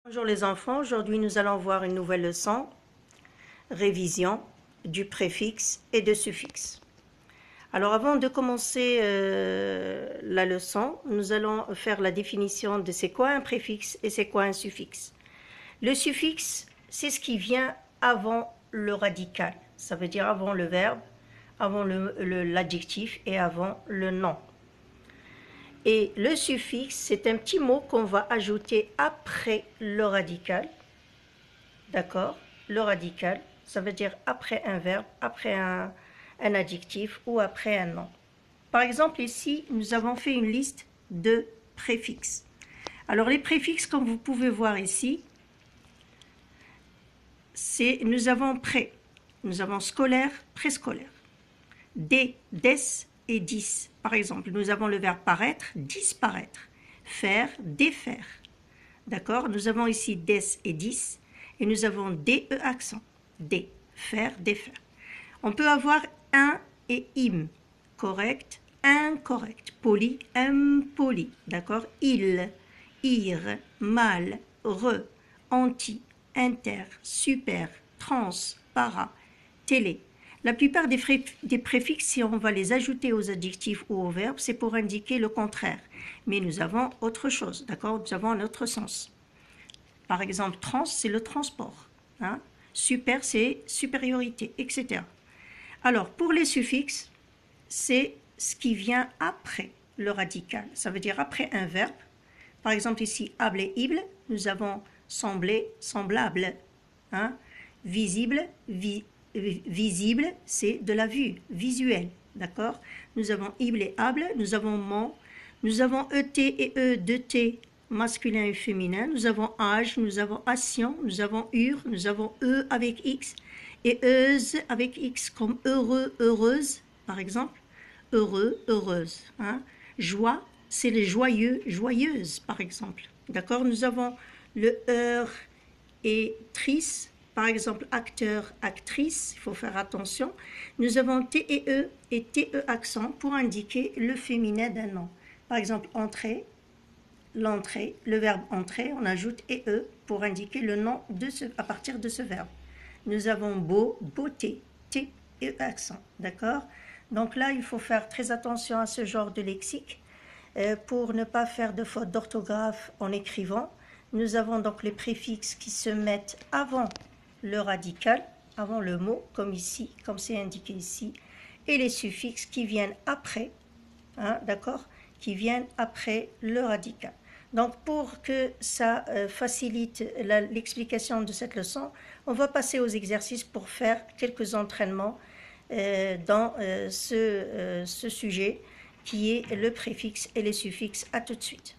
Bonjour les enfants, aujourd'hui nous allons voir une nouvelle leçon, révision du préfixe et de suffixe. Alors avant de commencer la leçon, nous allons faire la définition de c'est quoi un préfixe et c'est quoi un suffixe. Le suffixe, c'est ce qui vient avant le radical, ça veut dire avant le verbe, avant l'adjectif et avant le nom. Et le suffixe, c'est un petit mot qu'on va ajouter après le radical. D'accord? Le radical, ça veut dire après un verbe, après un adjectif ou après un nom. Par exemple, ici, nous avons fait une liste de préfixes. Alors, les préfixes, comme vous pouvez voir ici, nous avons pré, nous avons scolaire, préscolaire, des et dis. Par exemple, nous avons le verbe paraître, disparaître, faire, défaire. D'accord? Nous avons ici des et dis et nous avons DE accent. Des, faire, défaire. On peut avoir un et im. Correct, incorrect. Poli, impoli. D'accord? Il, ir, mal, re, anti, inter, super, trans, para, télé. La plupart des préfixes, si on va les ajouter aux adjectifs ou aux verbes, c'est pour indiquer le contraire. Mais nous avons autre chose, d'accord? Nous avons un autre sens. Par exemple, trans, c'est le transport. Hein? Super, c'est supériorité, etc. Alors, pour les suffixes, c'est ce qui vient après le radical. Ça veut dire après un verbe. Par exemple, ici, able et ible, nous avons semblé, semblable. Hein? Visible, visible, c'est de la vue, visuel. D'accord? Nous avons ible et able, nous avons mon, nous avons ET et E, 2T, masculin et féminin. Nous avons âge, nous avons action, nous avons ur, nous avons E avec X et euse avec X, comme heureux, heureuse, par exemple. Heureux, heureuse. Hein? Joie, c'est les joyeux, joyeuse, par exemple. D'accord? Nous avons le heure et trice. Par exemple, acteur, actrice, il faut faire attention. Nous avons TE et TE accent pour indiquer le féminin d'un nom. Par exemple, entrée, l'entrée, le verbe entrer, on ajoute EE pour indiquer le nom à partir de ce verbe. Nous avons beau, beauté, T et accent, d'accord? Donc là, il faut faire très attention à ce genre de lexique pour ne pas faire de faute d'orthographe en écrivant. Nous avons donc les préfixes qui se mettent avant le radical, avant le mot, comme ici, comme c'est indiqué ici, et les suffixes qui viennent après, hein, d'accord, qui viennent après le radical. Donc, pour que ça facilite l'explication de cette leçon, on va passer aux exercices pour faire quelques entraînements dans ce sujet qui est le préfixe et les suffixes. À tout de suite.